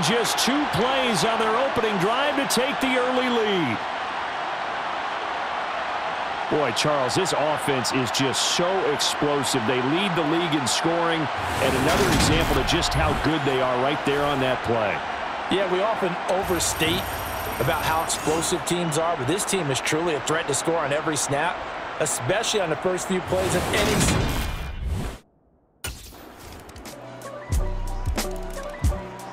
just 2 plays on their opening drive to take the early lead. Boy, Charles, this offense is just so explosive. They lead the league in scoring, and another example of just how good they are right there on that play. Yeah, we often overstate about how explosive teams are, but this team is truly a threat to score on every snap, especially on the first few plays of any.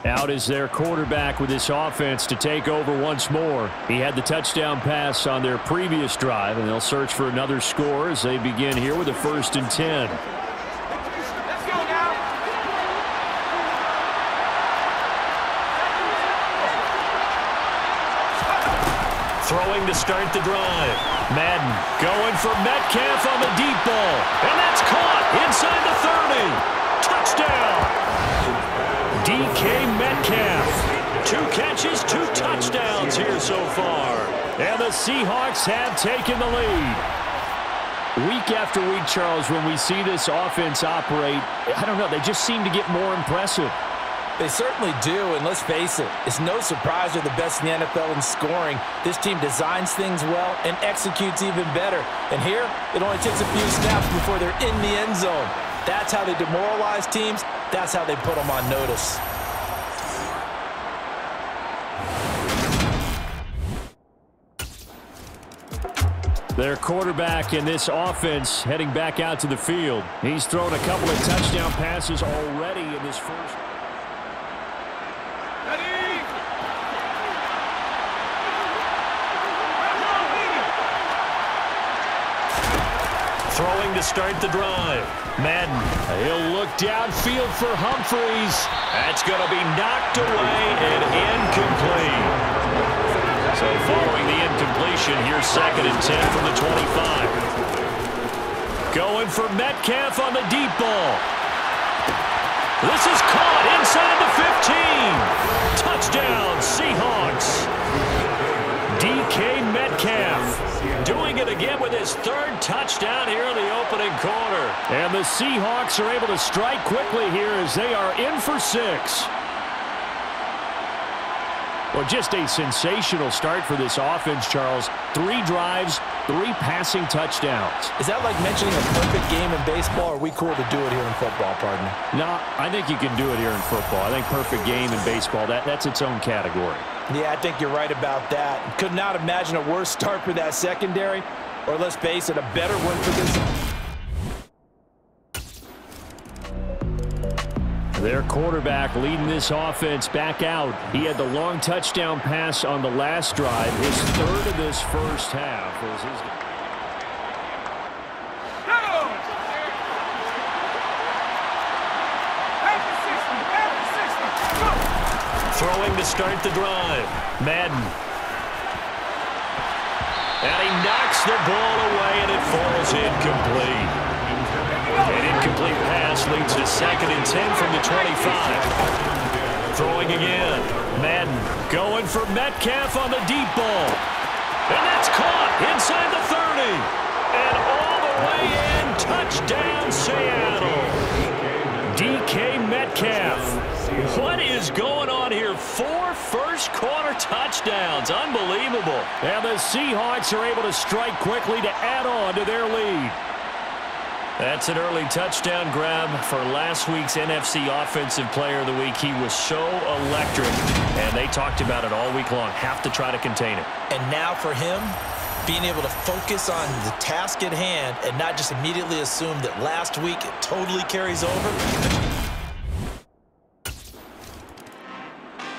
Out is their quarterback with this offense to take over once more. He had the touchdown pass on their previous drive, and they'll search for another score as they begin here with a 1st and 10. Let's go now. Throwing to start the drive. Madden going for Metcalf on the deep ball. And that's caught inside the 30. Touchdown. DK Metcalf. 2 catches, 2 touchdowns here so far. And the Seahawks have taken the lead. Week after week, Charles, when we see this offense operate, I don't know, they just seem to get more impressive. They certainly do, and let's face it, it's no surprise they're the best in the NFL in scoring. This team designs things well and executes even better. And here, it only takes a few snaps before they're in the end zone. That's how they demoralize teams. That's how they put them on notice. Their quarterback in this offense heading back out to the field. He's thrown a couple of touchdown passes already in this first. Throwing to start the drive. Madden, he'll look downfield for Humphreys. That's going to be knocked away and incomplete. So following the incompletion, here's 2nd and 10 from the 25. Going for Metcalf on the deep ball. This is caught inside the 15. Touchdown, Seahawks. DK Metcalf doing it again with his 3rd touchdown here in the opening quarter. And the Seahawks are able to strike quickly here as they are in for 6. Well, just a sensational start for this offense, Charles. 3 drives, 3 passing touchdowns. Is that like mentioning a perfect game in baseball, or are we cool to do it here in football, partner? No, I think you can do it here in football. I think perfect game in baseball, that's its own category. Yeah, I think you're right about that. Could not imagine a worse start for that secondary, or let's face it, a better one for this. Their quarterback leading this offense back out. He had the long touchdown pass on the last drive, his 3rd of this first half. Throwing to start the drive. Madden. And he knocks the ball away, and it falls incomplete. An incomplete pass leads to 2nd and 10 from the 25. Throwing again. Madden going for Metcalf on the deep ball. And that's caught inside the 30. And all the way in. Touchdown, Seattle. DK Metcalf. What is going on here? 4 first-quarter touchdowns. Unbelievable. And the Seahawks are able to strike quickly to add on to their lead. That's an early touchdown grab for last week's NFC Offensive Player of the Week. He was so electric, and they talked about it all week long. Have to try to contain it. And now for him, being able to focus on the task at hand and not just immediately assume that last week it totally carries over.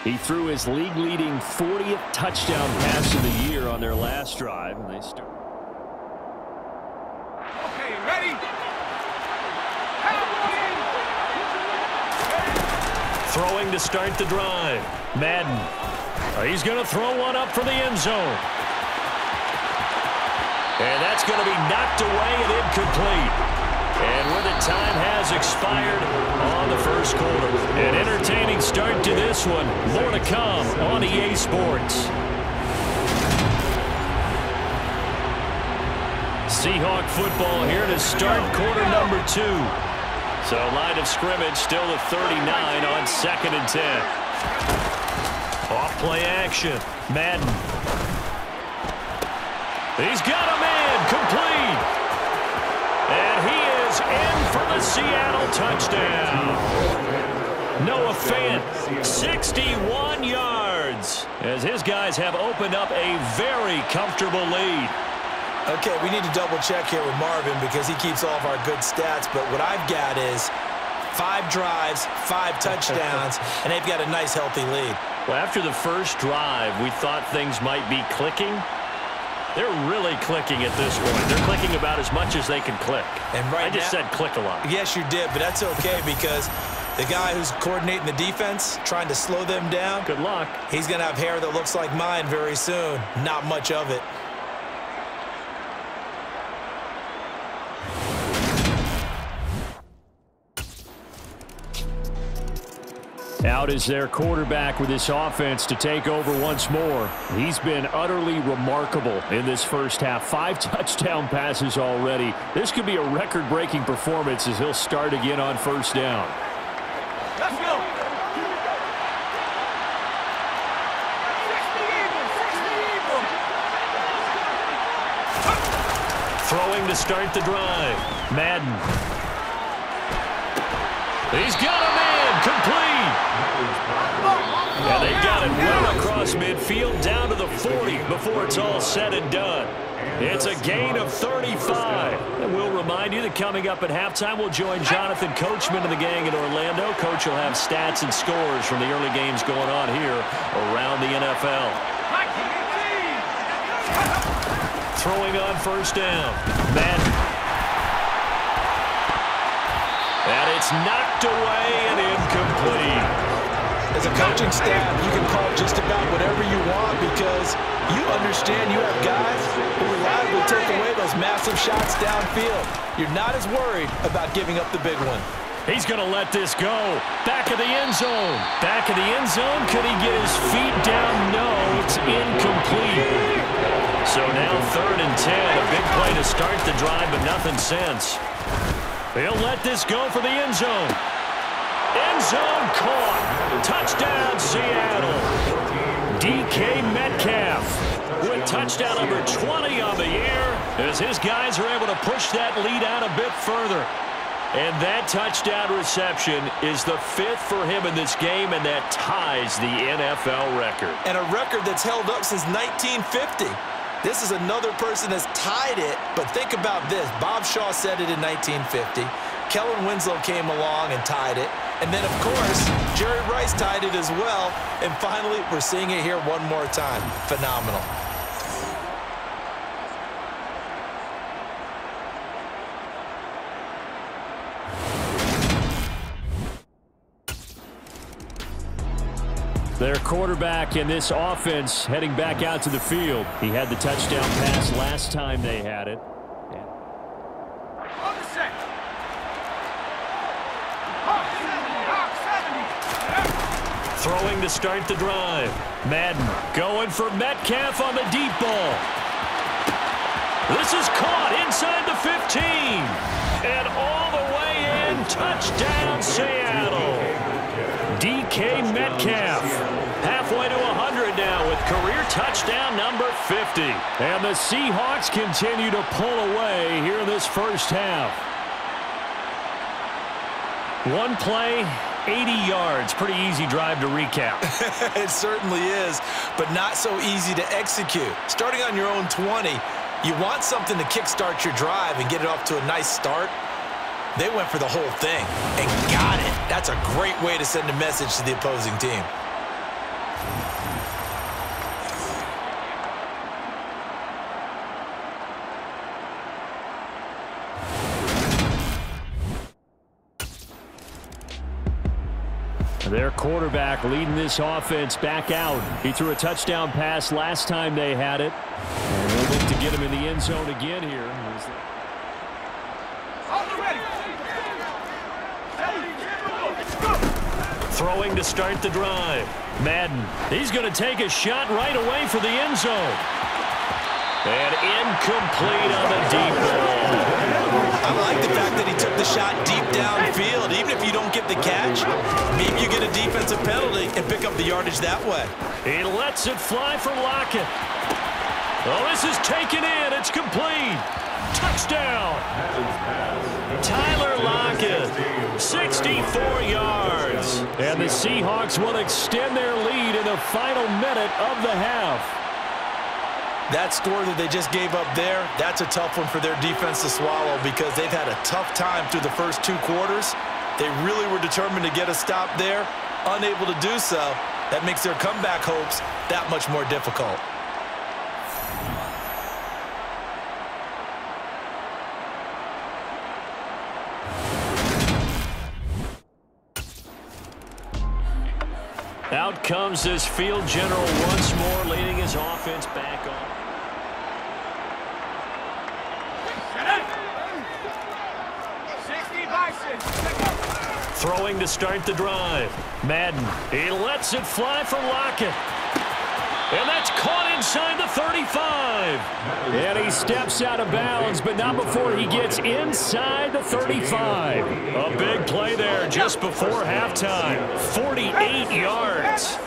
He threw his league-leading 40th touchdown pass of the year on their last drive, and they start. Okay, ready? Throwing to start the drive. Madden. He's going to throw one up for the end zone. And that's going to be knocked away and incomplete. And when the time has expired on the first quarter. An entertaining start to this one. More to come on EA Sports. Seahawk football here to start quarter number 2. So line of scrimmage still at 39 on 2nd and 10. Play action. Madden. He's got a man. Complete. And he is in for the Seattle touchdown. Noah Fant, 61 yards, as his guys have opened up a very comfortable lead. Okay, we need to double-check here with Marvin because he keeps all of our good stats, but what I've got is 5 drives, 5 touchdowns, and they've got a nice, healthy lead. Well, after the first drive, we thought things might be clicking. They're really clicking at this point. They're clicking about as much as they can click. And right I just said click a lot. Yes, you did, but that's okay because the guy who's coordinating the defense, trying to slow them down, good luck. He's going to have hair that looks like mine very soon. Not much of it. Out is their quarterback with this offense to take over once more. He's been utterly remarkable in this first half. 5 touchdown passes already. This could be a record-breaking performance as he'll start again on first down. Let's go. Throwing to start the drive. Madden. He's got a man. Complete. And they got it well across midfield down to the 40 before it's all said and done. It's a gain of 35. And we'll remind you that coming up at halftime, we'll join Jonathan Coachman and the gang in Orlando. Coach will have stats and scores from the early games going on here around the NFL. Throwing on first down. Madden. And it's knocked away and incomplete. As a coaching staff, you can call just about whatever you want because you understand you have guys who reliably take away those massive shots downfield. You're not as worried about giving up the big one. He's going to let this go. Back of the end zone. Back of the end zone. Could he get his feet down? No, it's incomplete. So now 3rd and 10. A big play to start the drive, but nothing since. He'll let this go for the end zone. End zone caught. Touchdown, Seattle. DK Metcalf with touchdown number 20 on the year as his guys are able to push that lead out a bit further. And that touchdown reception is the 5th for him in this game, and that ties the NFL record. And a record that's held up since 1950. This is another person that's tied it, but think about this. Bob Shaw said it in 1950. Kellen Winslow came along and tied it. And then, of course, Jerry Rice tied it as well. And finally, we're seeing it here one more time. Phenomenal. Their quarterback in this offense heading back out to the field. He had the touchdown pass last time they had it. Throwing to start the drive. Madden going for Metcalf on the deep ball. This is caught inside the 15. And all the way in. Touchdown, Seattle. DK Metcalf halfway to 100 now with career touchdown number 50. And the Seahawks continue to pull away here in this first half. One play, 80 yards. Pretty easy drive to recap. It certainly is, but not so easy to execute. Starting on your own 20, you want something to kickstart your drive and get it off to a nice start. They went for the whole thing and got it. That's a great way to send a message to the opposing team. Their quarterback leading this offense back out. He threw a touchdown pass last time they had it. And they'll look to get him in the end zone again here. Throwing to start the drive. Madden. He's going to take a shot right away for the end zone. And incomplete on the deep ball. I like the fact that he took the shot deep downfield. Even if you don't get the catch, maybe you get a defensive penalty and pick up the yardage that way. He lets it fly for Lockett. Oh, this is taken in. It's complete. Touchdown. Tyler Lockett, 64 yards. And the Seahawks will extend their lead in the final minute of the half. That score that they just gave up there, that's a tough one for their defense to swallow because they've had a tough time through the first 2 quarters. They really were determined to get a stop there, unable to do so. That makes their comeback hopes that much more difficult. Out comes this field general once more, leading his offense back on. Throwing to start the drive. Madden, he lets it fly for Lockett. And that's caught inside the 35. And he steps out of bounds, but not before he gets inside the 35. A big play there just before halftime. 48 yards.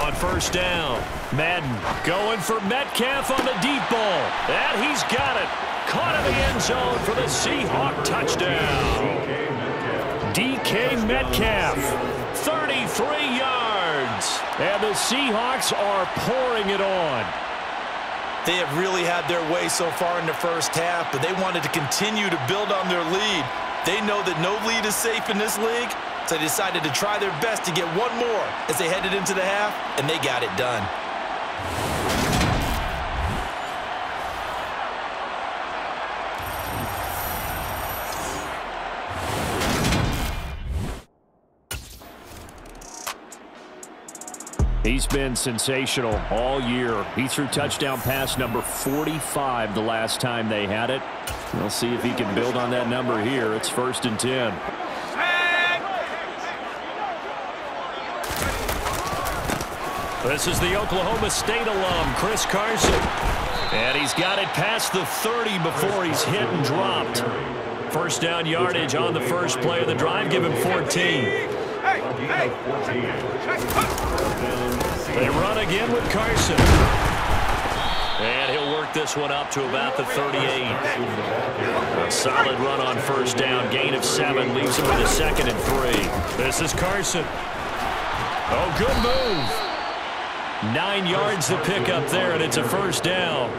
On first down, Madden going for Metcalf on the deep ball. And he's got it. Caught in the end zone for the Seahawk touchdown. DK Metcalf, 33 yards. And the Seahawks are pouring it on. They have really had their way so far in the first half, but they wanted to continue to build on their lead. They know that no lead is safe in this league, so they decided to try their best to get one more as they headed into the half, and they got it done. He's been sensational all year. He threw touchdown pass number 45 the last time they had it. We'll see if he can build on that number here. It's 1st and 10. This is the Oklahoma State alum, Chris Carson. And he's got it past the 30 before he's hit and dropped. First down yardage on the first play of the drive. Give him 14. They run again with Carson. And he'll work this one up to about the 38. A solid run on first down. Gain of 7 leaves him with a 2nd and 3. This is Carson. Oh, good move. 9 yards to pick up there, and it's a first down.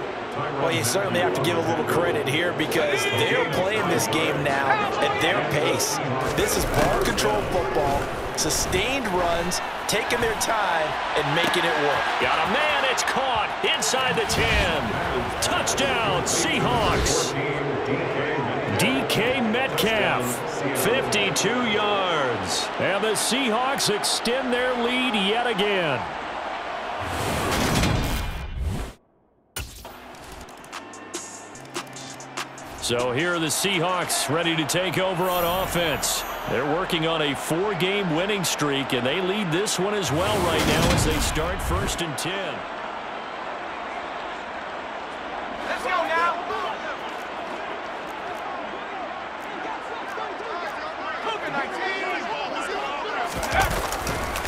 Well, you certainly have to give a little credit here because they're playing this game now at their pace. This is ball control football, sustained runs, taking their time, and making it work. Got a man, it's caught inside the 10. Touchdown, Seahawks. DK Metcalf, 52 yards. And the Seahawks extend their lead yet again. So here are the Seahawks ready to take over on offense. They're working on a 4-game winning streak, and they lead this one as well right now as they start 1st and 10. Let's go now.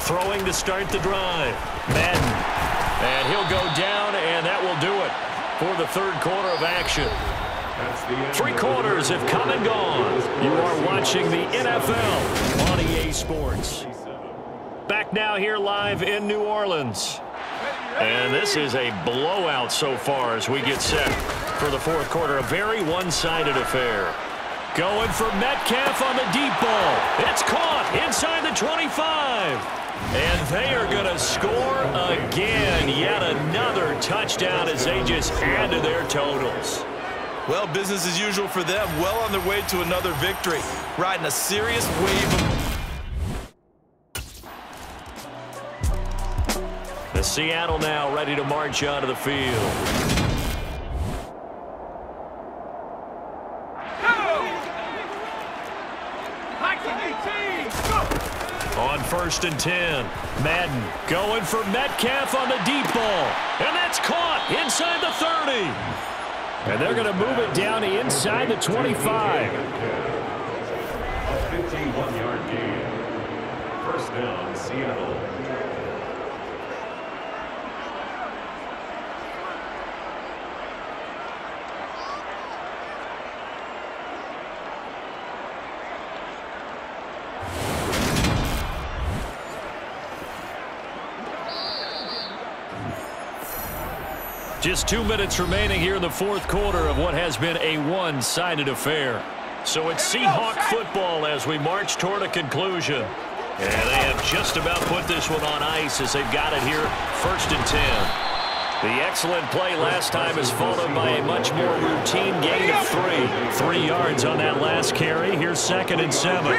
Throwing to start the drive. Madden. And he'll go down, and that will do it for the 3rd quarter of action. 3 quarters have come and gone. You are watching the NFL on EA Sports. Back now here live in New Orleans. And this is a blowout so far as we get set for the 4th quarter. A very one-sided affair. Going for Metcalf on the deep ball. It's caught inside the 25. And they are going to score again. Yet another touchdown as they just add to their totals. Well, business as usual for them. Well on their way to another victory. Riding a serious wave of... The Seattle now ready to march onto the field. On 1st and 10, Madden going for Metcalf on the deep ball. And that's caught inside the 30. And they're going to move it down to inside the 25. A 51-yard gain. First down, Seattle. Just 2 minutes remaining here in the fourth quarter of what has been a one-sided affair. So it's Seahawk football as we march toward a conclusion. And they have just about put this one on ice as they've got it here, 1st and 10. The excellent play last time is followed by a much more routine gain of 3. 3 yards on that last carry. Here's 2nd and 7.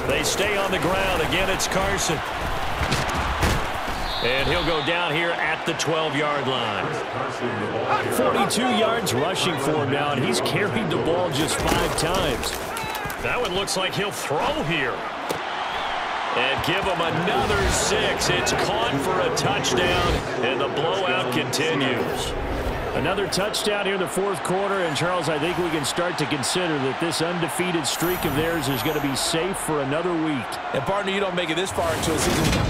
They stay on the ground. Again, it's Carson. And he'll go down here at the 12-yard line. 42 yards rushing for him now, and he's carried the ball just 5 times. That one looks like he'll throw here. And give him another 6. It's caught for a touchdown, and the blowout continues. Another touchdown here in the fourth quarter, and Charles, I think we can start to consider that this undefeated streak of theirs is going to be safe for another week. And partner, you don't make it this far into a season.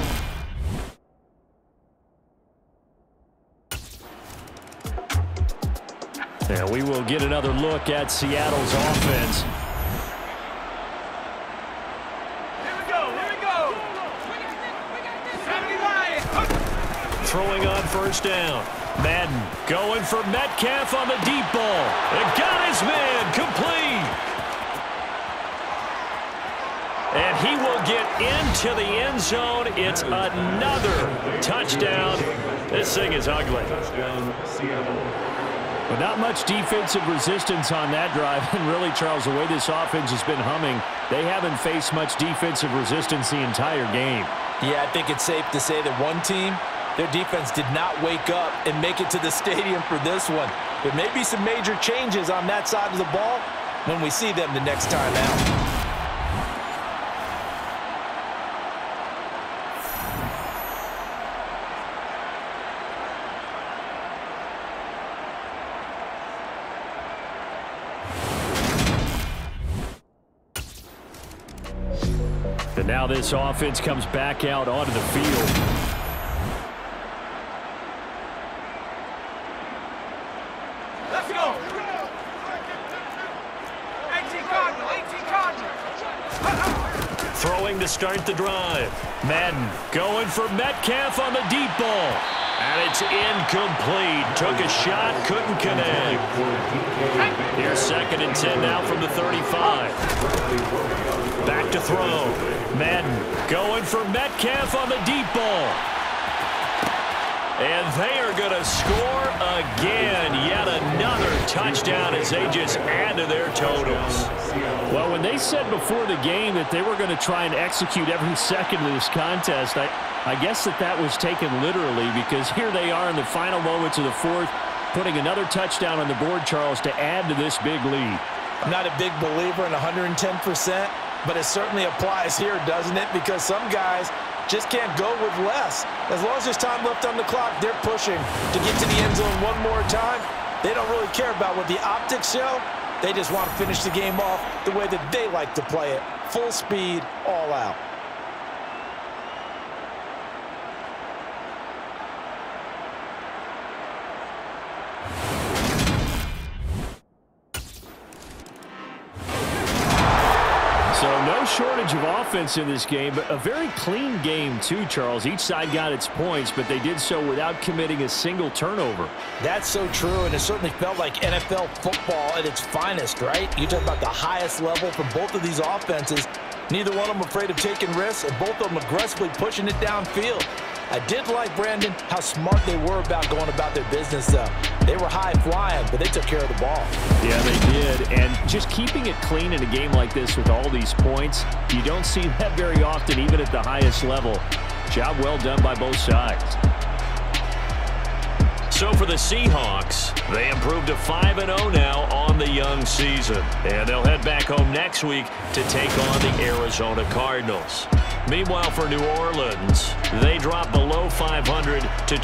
And we will get another look at Seattle's offense. Here we go. Throwing on 1st down. Madden going for Metcalf on the deep ball. And got his man complete. And he will get into the end zone. It's another touchdown. This thing is ugly. Touchdown, Seattle. But not much defensive resistance on that drive. And really, Charles, the way this offense has been humming, they haven't faced much defensive resistance the entire game. Yeah, I think it's safe to say that one team, their defense did not wake up and make it to the stadium for this one. There may be some major changes on that side of the ball when we see them the next time out. And now this offense comes back out onto the field. Let's go. 18 Cardinal. Throwing to start the drive. Madden going for Metcalf on the deep ball. And it's incomplete. Took a shot, couldn't connect. Here's 2nd and 10 now from the 35. Back to throw. Madden going for Metcalf on the deep ball. And they are going to score again. Yet another touchdown as they just add to their totals. Well, when they said before the game that they were going to try and execute every second of this contest, I guess that was taken literally, because here they are in the final moments of the fourth, putting another touchdown on the board, Charles, to add to this big lead. I'm not a big believer in 110%, but it certainly applies here, doesn't it? Because some guys just can't go with less. As long as there's time left on the clock, they're pushing to get to the end zone one more time. They don't really care about what the optics show. They just want to finish the game off the way that they like to play it. Full speed, all out. So no shortage of offense in this game, but a very clean game too, Charles. Each side got its points, but they did so without committing a single turnover. That's so true, and it certainly felt like NFL football at its finest, right? You talk about the highest level from both of these offenses. Neither one of them afraid of taking risks, and both of them aggressively pushing it downfield. I did like, Brandon, how smart they were about going about their business, though. They were high-flying, but they took care of the ball. Yeah, they did. And just keeping it clean in a game like this with all these points, you don't see that very often, even at the highest level. Job well done by both sides. So for the Seahawks, they improved to 5-0 now on the young season. And they'll head back home next week to take on the Arizona Cardinals. Meanwhile, for New Orleans, they drop below 500 to